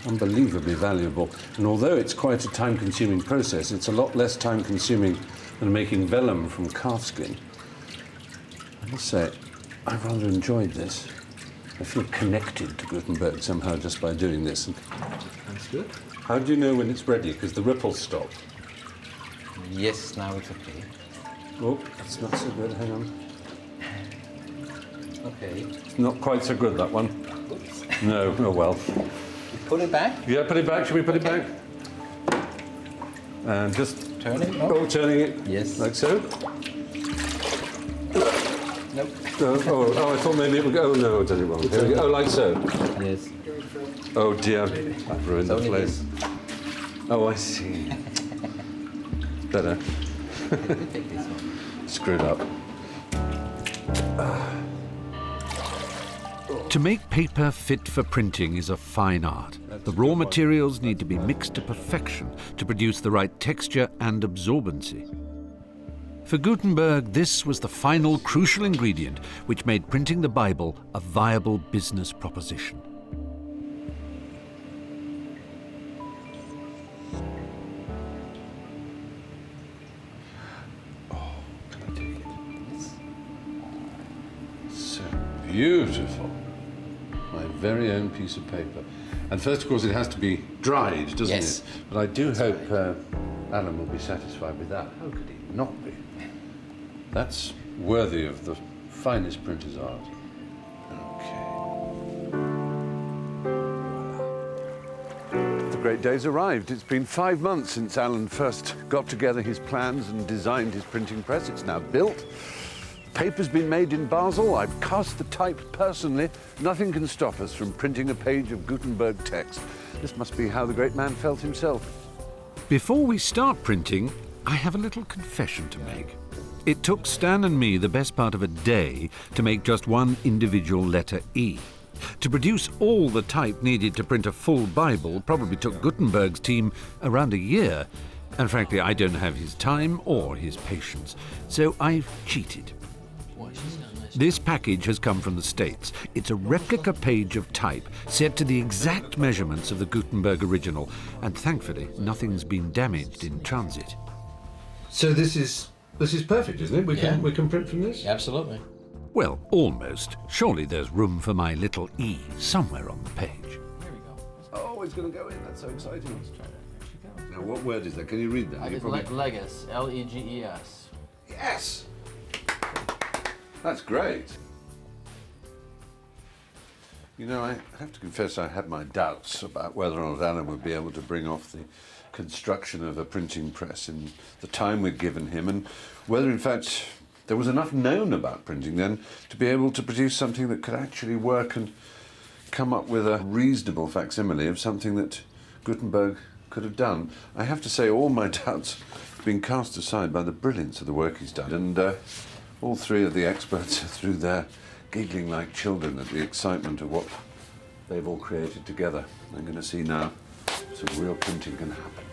Speaker 2: unbelievably valuable. And although it's quite a time-consuming process, it's a lot less time-consuming than making vellum from calfskin. I must say, I've rather enjoyed this. I feel connected to Gutenberg somehow just by doing this.
Speaker 9: That's good.
Speaker 2: How do you know when it's ready? Because the ripples stop.
Speaker 9: Yes, now it's okay.
Speaker 2: Oh, that's not so good. Hang on.
Speaker 9: Okay.
Speaker 2: Not quite so good, that one. No, oh well.
Speaker 9: Put it back?
Speaker 2: Yeah, put it back. Should we put it back? And just
Speaker 9: Turning?
Speaker 2: turning it.
Speaker 9: Yes.
Speaker 2: Like so.
Speaker 9: Nope.
Speaker 2: Oh, I thought maybe it would go. Oh no, it did it wrong. Here we go. Oh, like so.
Speaker 9: Yes.
Speaker 2: Oh dear, I've ruined the place. Oh, I see. Better.
Speaker 9: Take this one.
Speaker 2: Screwed up.
Speaker 1: To make paper fit for printing is a fine art. The raw materials need to be mixed to perfection to produce the right texture and absorbency. For Gutenberg, this was the final crucial ingredient which made printing the Bible a viable business proposition.
Speaker 2: So beautiful. My very own piece of paper. And first, of course, it has to be dried, doesn't
Speaker 9: Yes.
Speaker 2: it? But I do hope Alan will be satisfied with that. How could he not be? That's worthy of the finest printer's art. Okay. The great day's arrived. It's been 5 months since Alan first got together his plans and designed his printing press. It's now built. Paper's been made in Basel. I've cast the type personally. Nothing can stop us from printing a page of Gutenberg text. This must be how the great man felt himself.
Speaker 1: Before we start printing, I have a little confession to make. It took Stan and me the best part of a day to make just one individual letter E. To produce all the type needed to print a full Bible probably took Gutenberg's team around a year. And frankly, I don't have his time or his patience, so I've cheated. This package has come from the States. It's a replica page of type set to the exact measurements of the Gutenberg original, and thankfully nothing's been damaged in transit.
Speaker 2: So this is perfect, isn't it? We can print from this?
Speaker 9: Absolutely.
Speaker 1: Well, almost. Surely there's room for my little E somewhere on the page.
Speaker 9: Here we go.
Speaker 2: Oh, it's going to go in. That's so exciting. Let's try that. Now, what word is that? Can you read that?
Speaker 9: It's Legis. L-E-G-E-S.
Speaker 2: Yes! That's great. You know, I have to confess I had my doubts about whether or not Alan would be able to bring off the construction of a printing press in the time we'd given him, and whether, in fact, there was enough known about printing then to be able to produce something that could actually work and come up with a reasonable facsimile of something that Gutenberg could have done. I have to say all my doubts have been cast aside by the brilliance of the work he's done, and all three of the experts are through there giggling like children at the excitement of what they've all created together. I'm going to see now some real printing can happen.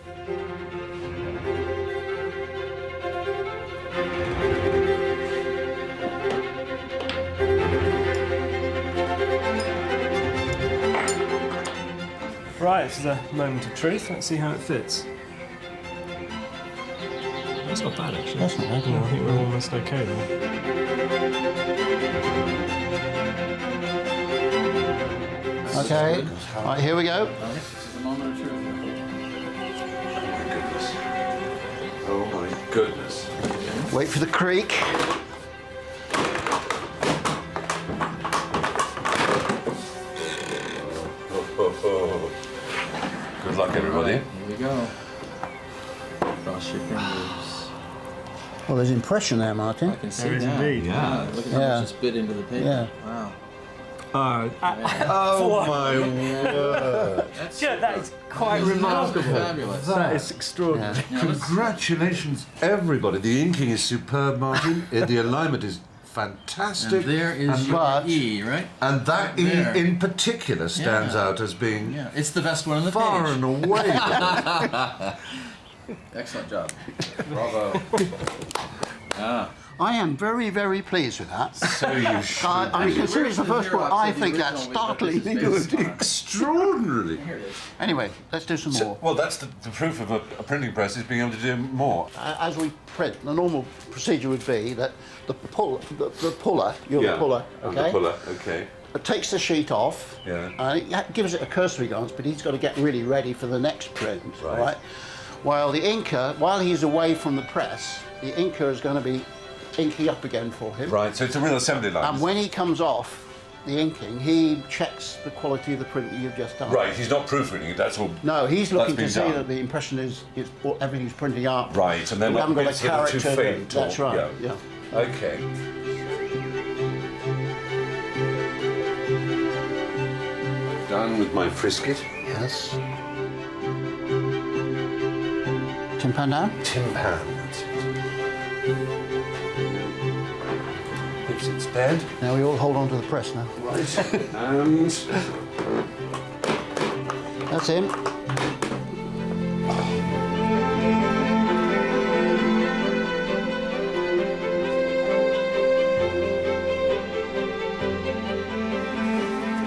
Speaker 7: Right, it's the moment of truth. Let's see how it fits. That's not bad, actually.
Speaker 3: That's not bad.
Speaker 7: No, I think we're almost okay then.
Speaker 3: Okay, right, here we go.
Speaker 9: This is the moment of truth.
Speaker 2: Oh my goodness.
Speaker 3: Wait for the creak.
Speaker 2: Good luck, everybody.
Speaker 9: Here we go. Cross your fingers.
Speaker 3: Well, there's impression there, Martin.
Speaker 9: I can see
Speaker 7: There is
Speaker 9: that.
Speaker 7: indeed.
Speaker 9: Yeah. Look at how
Speaker 3: Yeah.
Speaker 9: much is bit into the paper.
Speaker 3: Yeah.
Speaker 9: Wow.
Speaker 2: Oh my word.
Speaker 7: Yeah, that is quite remarkable.
Speaker 9: Fabulous.
Speaker 7: That is extraordinary.
Speaker 2: Congratulations, everybody. The inking is superb, Martin. The alignment is fantastic.
Speaker 9: And there is your
Speaker 3: but-
Speaker 9: E, right?
Speaker 2: And that
Speaker 9: There.
Speaker 2: E in particular stands
Speaker 9: Yeah.
Speaker 2: out as being
Speaker 9: Yeah, it's the best one on the
Speaker 2: far
Speaker 9: page.
Speaker 2: and away.
Speaker 9: Excellent job. Bravo. Ah.
Speaker 3: I am very, very pleased with that.
Speaker 2: So you should.
Speaker 3: I mean, considering it's the first one, I think that's
Speaker 9: original with what
Speaker 3: startlingly
Speaker 9: this is
Speaker 3: good.
Speaker 9: based on.
Speaker 2: Extraordinarily.
Speaker 9: Here it is.
Speaker 3: Anyway, let's do some more.
Speaker 2: Well, that's the proof of a printing press is being able to do more.
Speaker 3: As we print, the normal procedure would be that the puller, you're the puller,
Speaker 2: I'm
Speaker 3: okay?
Speaker 2: the puller, okay.
Speaker 3: It takes the sheet off,
Speaker 2: Yeah.
Speaker 3: it gives it a cursory glance, but he's got to get really ready for the next print,
Speaker 2: Right.
Speaker 3: all right? While the inker, while he's away from the press, the inker is going to be inking up again for him.
Speaker 2: Right, so it's a real assembly line.
Speaker 3: And when he comes off the inking, he checks the quality of the print that you've just done.
Speaker 2: Right, he's not proofreading it, that's all.
Speaker 3: No, he's looking to
Speaker 2: been
Speaker 3: see
Speaker 2: done.
Speaker 3: that the impression is everything's printing up.
Speaker 2: Right, and then
Speaker 3: we haven't got a
Speaker 2: bits that are too
Speaker 3: character.
Speaker 2: faint.
Speaker 3: That's right, yeah.
Speaker 2: Okay. Done with my frisket.
Speaker 3: Yes. Timpan now?
Speaker 2: Timpan, that's it. Oops, it's dead.
Speaker 3: Now we all hold on to the press now.
Speaker 2: Right, and...
Speaker 3: That's him.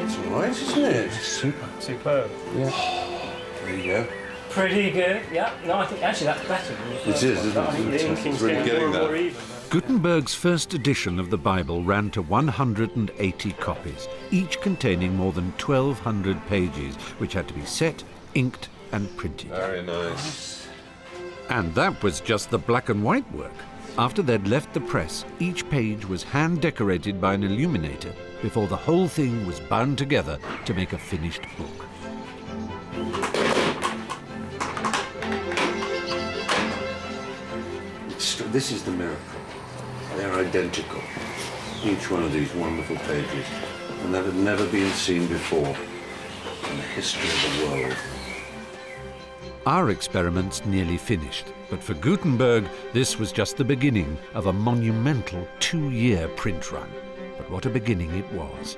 Speaker 2: It's all right, isn't it?
Speaker 3: Super.
Speaker 7: Superb.
Speaker 3: Yeah.
Speaker 2: There you go.
Speaker 7: Pretty good, yeah. No, I think actually that's better than the first
Speaker 2: It is,
Speaker 7: one.
Speaker 2: isn't it?
Speaker 7: I think the inking's
Speaker 2: It's really
Speaker 7: getting
Speaker 2: getting
Speaker 7: more and more
Speaker 2: there.
Speaker 7: even.
Speaker 1: Gutenberg's first edition of the Bible ran to 180 copies, each containing more than 1,200 pages, which had to be set, inked, and printed.
Speaker 2: Very nice.
Speaker 1: And that was just the black and white work. After they'd left the press, each page was hand-decorated by an illuminator before the whole thing was bound together to make a finished book.
Speaker 2: This is the miracle. They're identical, each one of these wonderful pages, and that had never been seen before in the history of the world.
Speaker 1: Our experiment's nearly finished, but for Gutenberg, this was just the beginning of a monumental 2-year print run. But what a beginning it was.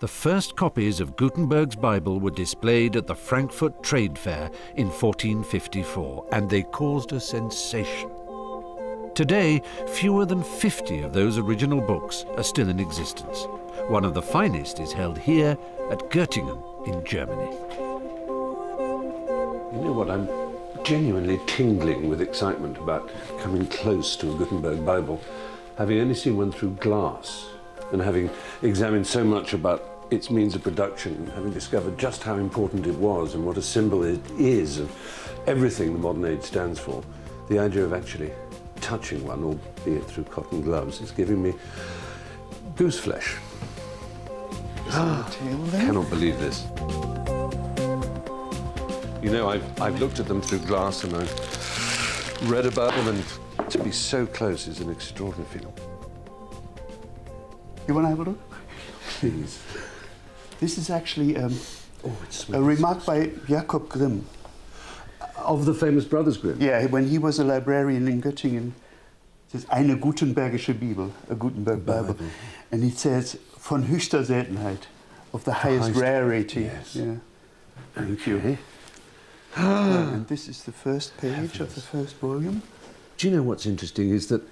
Speaker 1: The first copies of Gutenberg's Bible were displayed at the Frankfurt Trade Fair in 1454, and they caused a sensation. Today, fewer than 50 of those original books are still in existence. One of the finest is held here at Göttingen in Germany.
Speaker 2: You know what, I'm genuinely tingling with excitement about coming close to a Gutenberg Bible, having only seen one through glass, and having examined so much about its means of production, and having discovered just how important it was and what a symbol it is of everything the modern age stands for. The idea of actually touching one, albeit through cotton gloves, is giving me goose flesh. Cannot believe this. You know, I've looked at them through glass and I've read about them, and to be so close is an extraordinary feeling.
Speaker 10: You want to have a look?
Speaker 2: Please.
Speaker 10: This is actually
Speaker 2: it
Speaker 10: a
Speaker 2: smells.
Speaker 10: remark by Jakob Grimm.
Speaker 2: Of the famous Brothers Grimm?
Speaker 10: Yeah, when he was a librarian in Göttingen, it says, eine Gutenbergische Bibel, a Gutenberg Bible. And it says, von höchster Seltenheit, of the highest rarity.
Speaker 2: Yes.
Speaker 10: Yeah.
Speaker 2: Thank you.
Speaker 10: And this is the first page of the first volume.
Speaker 2: Do you know what's interesting is that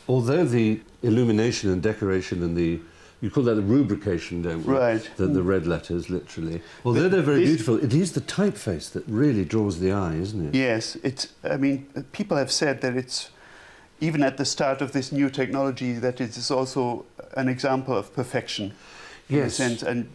Speaker 2: although the illumination and decoration and the, you call that the rubrication, don't we?
Speaker 10: Right.
Speaker 2: The red letters, literally. Although they're very beautiful, it is the typeface that really draws the eye, isn't it?
Speaker 10: Yes, I mean, people have said that it's, even at the start of this new technology, that it is also an example of perfection.
Speaker 2: Yes.
Speaker 10: In a sense, and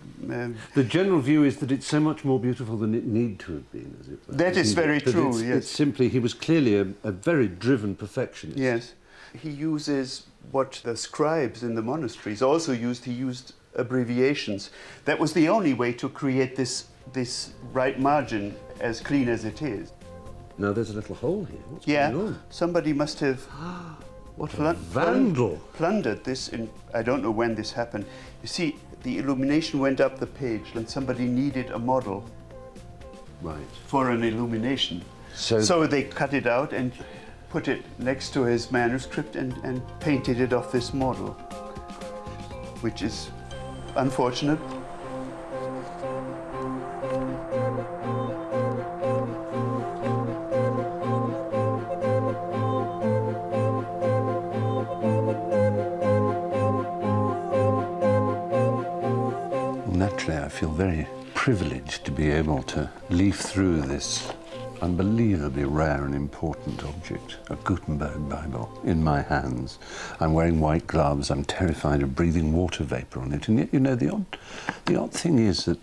Speaker 2: the general view is that it's so much more beautiful than it need to have been, as it were.
Speaker 10: that is very true, yes.
Speaker 2: It's simply, he was clearly a very driven perfectionist.
Speaker 10: Yes. He uses what the scribes in the monasteries also used. He used abbreviations. That was the only way to create this right margin as clean as it is.
Speaker 2: Now there's a little hole here. What's going on?
Speaker 10: Somebody must have
Speaker 2: What a vandal.
Speaker 10: plundered this in, I don't know when this happened. You see, the illumination went up the page and somebody needed a model for an illumination. So they cut it out and put it next to his manuscript and painted it off this model, which is unfortunate.
Speaker 2: Naturally, I feel very privileged to be able to leaf through this unbelievably rare and important object, a Gutenberg Bible, in my hands. I'm wearing white gloves, I'm terrified of breathing water vapour on it, and yet, you know, the odd thing is that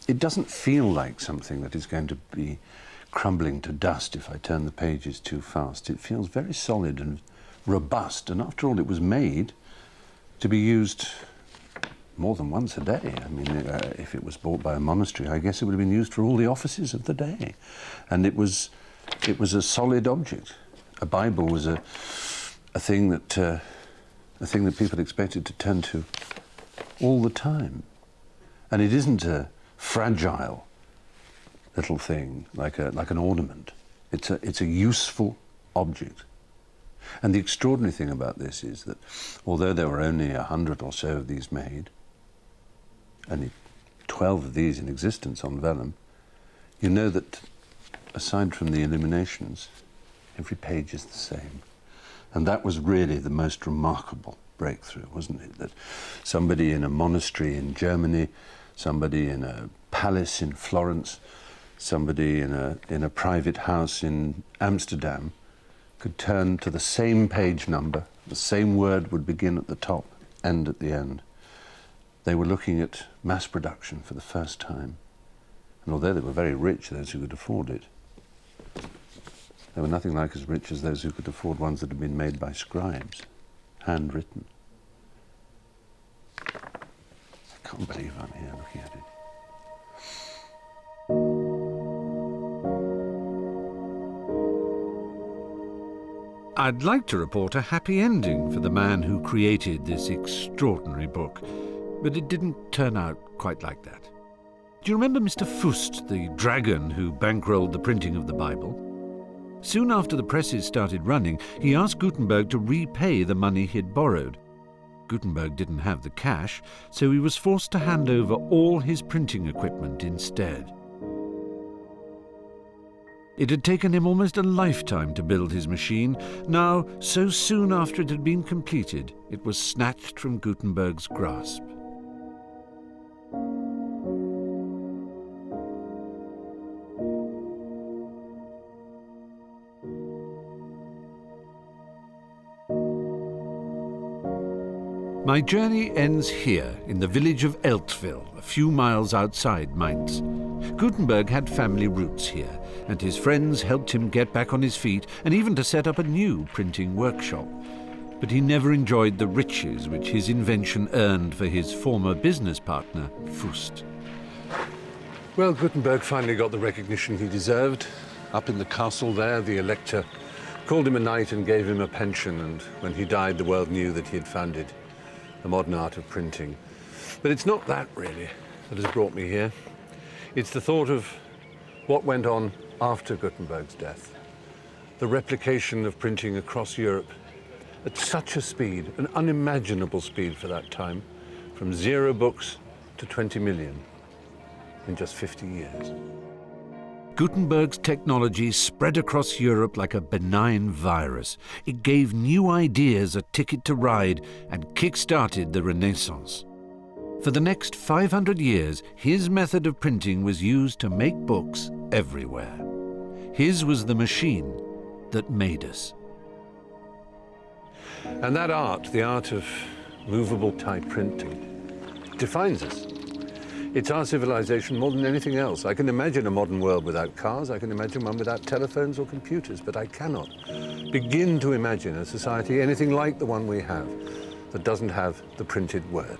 Speaker 2: it doesn't feel like something that is going to be crumbling to dust if I turn the pages too fast. It feels very solid and robust, and after all, it was made to be used more than once a day. I mean, if it was bought by a monastery, I guess it would have been used for all the offices of the day. And it was a solid object. A Bible was a thing that people expected to turn to all the time. And it isn't a fragile little thing like an ornament. It's a useful object. And the extraordinary thing about this is that although there were only 100 or so of these made, only 12 of these in existence on vellum, you know that aside from the illuminations, every page is the same. And that was really the most remarkable breakthrough, wasn't it? That somebody in a monastery in Germany, somebody in a palace in Florence, somebody in a private house in Amsterdam could turn to the same page number, the same word would begin at the top, end at the end. They were looking at mass production for the first time. And although they were very rich, those who could afford it, they were nothing like as rich as those who could afford ones that had been made by scribes, handwritten. I can't believe I'm here looking at it.
Speaker 1: I'd like to report a happy ending for the man who created this extraordinary book, but it didn't turn out quite like that. Do you remember Mr. Fust, the dragon who bankrolled the printing of the Bible? Soon after the presses started running, he asked Gutenberg to repay the money he'd borrowed. Gutenberg didn't have the cash, so he was forced to hand over all his printing equipment instead. It had taken him almost a lifetime to build his machine. Now, so soon after it had been completed, it was snatched from Gutenberg's grasp. My journey ends here, in the village of Eltville, a few miles outside Mainz. Gutenberg had family roots here, and his friends helped him get back on his feet and even to set up a new printing workshop. But he never enjoyed the riches which his invention earned for his former business partner, Fust.
Speaker 2: Well, Gutenberg finally got the recognition he deserved. Up in the castle there, the elector called him a knight and gave him a pension, and when he died, the world knew that he had founded the modern art of printing. But it's not that, really, that has brought me here. It's the thought of what went on after Gutenberg's death. The replication of printing across Europe at such a speed, an unimaginable speed for that time, from 0 books to 20 million in just 50 years.
Speaker 1: Gutenberg's technology spread across Europe like a benign virus. It gave new ideas a ticket to ride and kick-started the Renaissance. For the next 500 years, his method of printing was used to make books everywhere. His was the machine that made us.
Speaker 2: And that art, the art of movable type printing, defines us. It's our civilization more than anything else. I can imagine a modern world without cars, I can imagine one without telephones or computers, but I cannot begin to imagine a society anything like the one we have that doesn't have the printed word.